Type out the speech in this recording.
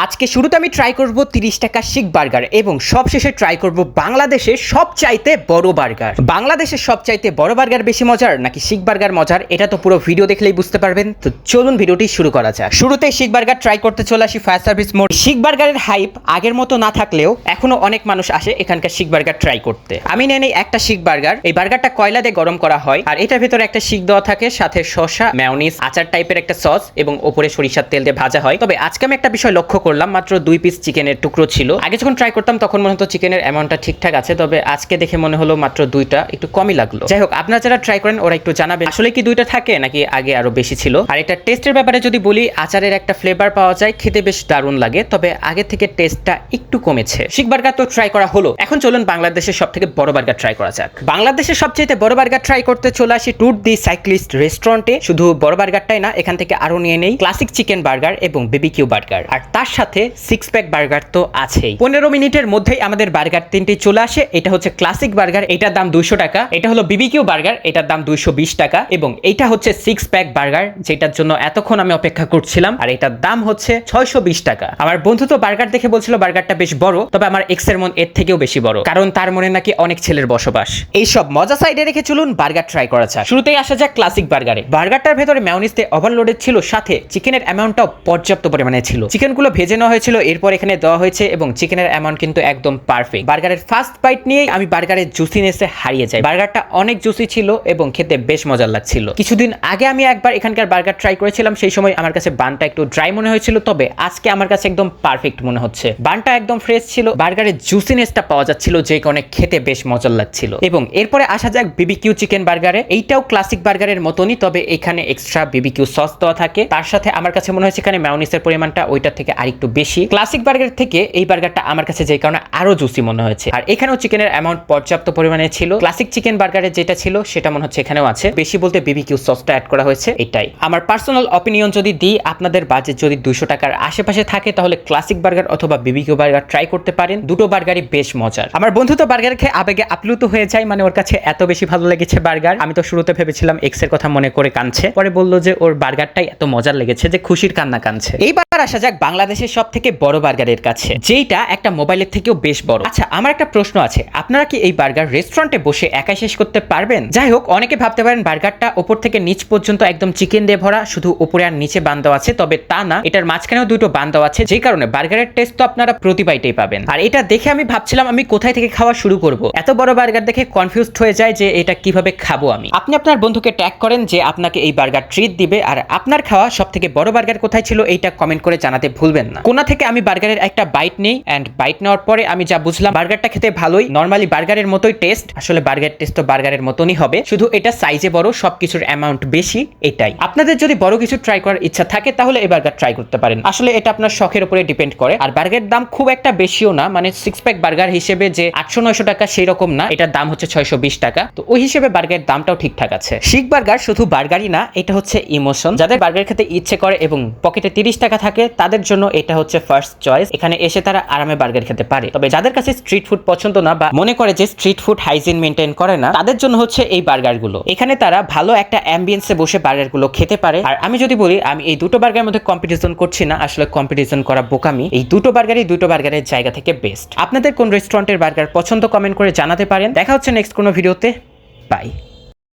আজকে শুরুতে আমি ট্রাই করব 30 টাকা শিক বার্গার এবং সবশেষে ট্রাই করব বাংলাদেশের সবচাইতে বড় বার্গার। বাংলাদেশের সবচাইতে বড় বার্গার বেশি মজার নাকি শিক বার্গার মজার, এটা তো পুরো ভিডিও দেখলেই বুঝতে পারবেন। তো চলুন ভিডিওটি শুরু করা যাক। শুরুতে শিক বার্গার ট্রাই করতে চলে আসি ফায়ার সার্ভিস মোড়। শিক বার্গারের হাইপ আগের মতো না থাকলেও এখনো অনেক মানুষ আসে এখানকার শিক বার্গার ট্রাই করতে। আমি নিয়ে নেই একটা শিক বার্গার। এই বার্গারটা কয়লা দিয়ে গরম করা হয় আর এটার ভিতরে একটা শিক দেওয়া থাকে, সাথে শসা, মেয়োনিজ, আচার টাইপের একটা সস এবং ওপরে সরিষার তেল দিয়ে ভাজা হয়। তবে আজকে আমি একটা বিষয় লক্ষ্য করলাম, মাত্র 2 পিস চিকেনের টুকরো ছিল। আগে যখন ট্রাই করতাম তখন মনে হতো চিকেনের অ্যামাউন্টটা ঠিকঠাক আছে, তবে আজকে দেখে মনে হলো মাত্র 2টা, একটু কমই লাগলো। যাই হোক, আপনারা যারা ট্রাই করেন ওরা একটু জানাবেন আসলে কি 2টা থাকে নাকি আগে আরো বেশি ছিল। আর এটা টেস্টের ব্যাপারে যদি বলি, আচারের একটা ফ্লেভার পাওয়া যায়, খেতে বেশ দারুণ লাগে, তবে আগে থেকে টেস্টটা একটু কমেছে। শিক বার্গার তো ট্রাই করা হলো, এখন চলুন বাংলাদেশের সবথেকে বড় বার্গার ট্রাই করা যাক। বাংলাদেশের সবচেয়ে বড় বার্গার ট্রাই করতে চলে আসি ট্যুর দি সাইক্লিস্ট রেস্টুরেন্টে। শুধু বড় বার্গারটাই না, এখান থেকে আরো নিয়ে নেই ক্লাসিক চিকেন বার্গার এবং বিবিকিউ বার্গার, আর তার সাথে 6 প্যাক বার্গার তো আছেই। 15 মিনিটের মধ্যেই আমাদের বার্গার 3টি চলে আসে। এটা হচ্ছে ক্লাসিক বার্গার, এটার দাম 200 টাকা। এটা হলো বিবিকিউ বার্গার, এটার দাম 220 টাকা। এবং এইটা হচ্ছে 6 প্যাক বার্গার, যেটার জন্য এতক্ষণ আমি অপেক্ষা করছিলাম, আর এটার দাম হচ্ছে 620 টাকা। আমার বন্ধু তো বার্গার দেখে বলছিল বার্গারটা বেশ বড়, তবে আমার এক্সের মন এর থেকেও বেশি বড়, কারণ তার মনে নাকি অনেক ছেলের বসবাস। এইসব মজা সাইডে রেখে চলুন বার্গার ট্রাই করা যাক। শুরুতেই আসা যাক ক্লাসিক বার্গারে। বার্গারটার ভেতরে মেয়োনিজ দিয়ে ওভারলোডেড ছিল, সাথে চিকেনের অ্যামাউন্টটাও পর্যাপ্ত পরিমাণে ছিল। চিকেনগুলো ভেজে নেওয়া হয়েছিল, এরপর এখানে দেওয়া হয়েছে এবং চিকেনের অ্যামাউন্ট কিন্তু একদম পারফেক্ট। বার্গারের ফার্স্ট বাইট নিয়েই আমি বার্গারের জুসিনেসে হারিয়ে যাই। বার্গারটা অনেক জুসি ছিল এবং খেতে বেশ মজার লাগছিল। কিছুদিন আগে আমি একবার এখানকার বার্গার ট্রাই করেছিলাম, সেই সময় আমার কাছে বানটা একটু ড্রাই মনে হয়েছিল, তবে আজকে আমার কাছে একদম পারফেক্ট মনে হচ্ছে। বানটা একদম ফ্রেশ ছিল, বার্গারের জুসিনেসটা পাওয়া যাচ্ছিল, যে কারণে খেতে বেশ মজার লাগছিল। এবং এরপরে আসা যাক বিবিকিউ চিকেন বার্গারে। এইটাও ক্লাসিক বার্গারের মতনই, তবে এখানে এক্সট্রা বিবিকিউ সস দেওয়া থাকে। তার সাথে আমার কাছে মনে হয়েছে এখানে মেয়োনিজের পরিমাণটা ওইটার থেকে আরেকটু বেশি। ক্লাসিক বার্গার থেকে এই বার্গারটা আমার কাছে যে কারণে আরো জুসি মনে হয়েছে। আর এখানেও চিকেনের অ্যামাউন্ট পর্যাপ্ত পরিমাণে ছিল। ক্লাসিক চিকেন বার্গারে যেটা ছিল সেটা মনে হচ্ছে এখানেও আছে, বেশি বলতে বিবিকিউ সসটা অ্যাড করা হয়েছে। এটাই আমার পার্সোনাল অপিনিয়ন। যদি দিই, আপনাদের বাজেট যদি 200 টাকার আশেপাশে থাকে তাহলে ক্লাসিক বার্গার অথবা বিবিকিউ বার্গার ট্রাই করতে পারেন। দুটো বার্গারই বেশ মজার। আমার বন্ধু তো বার্গার খেয়ে আবেগে আপ্লুত হয়ে যায়, মানে ওর কাছে এত বেশি ভালো লেগেছে বার্গার। আমি তো শুরুতে ভেবেছিলাম এক্স এর কথা মনে করে কাঁদছে, পরে বললো যে ওর বার্গারটাই এত মজার লেগেছে যে খুশির কান্না কাঁদছে। এইবার আসা যাক বাংলাদেশের সব থেকে বড় বার্গারের কাছে, যেটা একটা মোবাইলের থেকেও বেশ বড়। আচ্ছা, আমার একটা প্রশ্ন আছে, আপনারা কি এই বার্গার রেস্টুরেন্টে বসে একাই শেষ করতে পারবেন? যাই হোক, অনেকে ভাবতে পারেন বার্গারটা উপর থেকে নিচ পর্যন্ত একদম চিকেন দিয়ে ভরা, শুধু উপরে আর নিচে বান দেওয়া আছে, তবে তা না, এটার মাঝখানেও 2টো বান দেওয়া আছে, যে কারণে বার্গারের টেস্ট তো আপনারা প্রতি বাইটেই পাবেন। আর এটা দেখে আমি ভাবছিলাম আমি কোথায় থেকে খাওয়া শুরু করব। এত বড় বার্গার দেখে কনফিউজড হয়ে যায় যে এটা কিভাবে খাবো আমি। আপনি আপনার বন্ধুকে ট্যাগ করেন যে আপনাকে এই বার্গার ট্রিট দিবে, আর আপনার খাওয়া সব থেকে বড় বার্গার কোথায় ছিল এইটা কমেন্ট করে জানাতে ভুলবেন না। কোনা থেকে আমি বার্গারের একটা বাইট নেই, এন্ড বাইট নেওয়ার পরে আমি যা বুঝলাম বার্গারটা খেতে ভালোই, নরমালি বার্গারের মতোই টেস্ট। আসলে বার্গার টেস্ট তো বার্গারের মতনই হবে, শুধু এটা সাইজে বড়, সবকিছুর অ্যামাউন্ট বেশি। এটাই, আপনাদের যদি বড় কিছু ট্রাই করার ইচ্ছা থাকে তাহলে এই বার্গার ট্রাই করতে পারেন। আসলে এটা আপনার শখের উপরে ডিপেন্ড করে। আর বার্গারের দাম খুব একটা বেশিও না, মানে 6 প্যাক বার্গার হিসেবে যে 800-900 টাকা সেই রকম না, এটার দাম হচ্ছে 620 টাকা। তো ওই হিসেবে বার্গারের দামটাও ঠিকঠাক আছে। শিক বার্গার শুধু বার্গারই না, এটা হচ্ছে ইমোশন। যাদের বার্গার খেতে ইচ্ছে করে এবং পকেটে 30 টাকা থাকে তাদের জন্য এটা হচ্ছে ফার্স্ট চয়েস। এখানে এসে তারা আরামে বার্গার খেতে পারে। তবে যাদের কাছে স্ট্রিট ফুড পছন্দ না বা মনে করে যে স্ট্রিট ফুড হাইজিন মেনটেন করে না, তাদের জন্য হচ্ছে এই বার্গারগুলো। এখানে তারা ভালো একটা অ্যাম্বিয়েন্সে বসে বার্গারগুলো খেতে পারে। আর আমি যদি বলি, আমি এই দুটো বার্গারের মধ্যে কম্পিটিশন করছি না, আসলে কম্পিটিশন করা বোকামি। এই দুটো বার্গারের জায়গা থেকে বেস্ট। আপনাদের কোন রেস্টুরেন্টের বার্গার পছন্দ কমেন্ট করে জানাতে পারেন। দেখা হচ্ছে নেক্সট কোনো ভিডিওতে। বাই।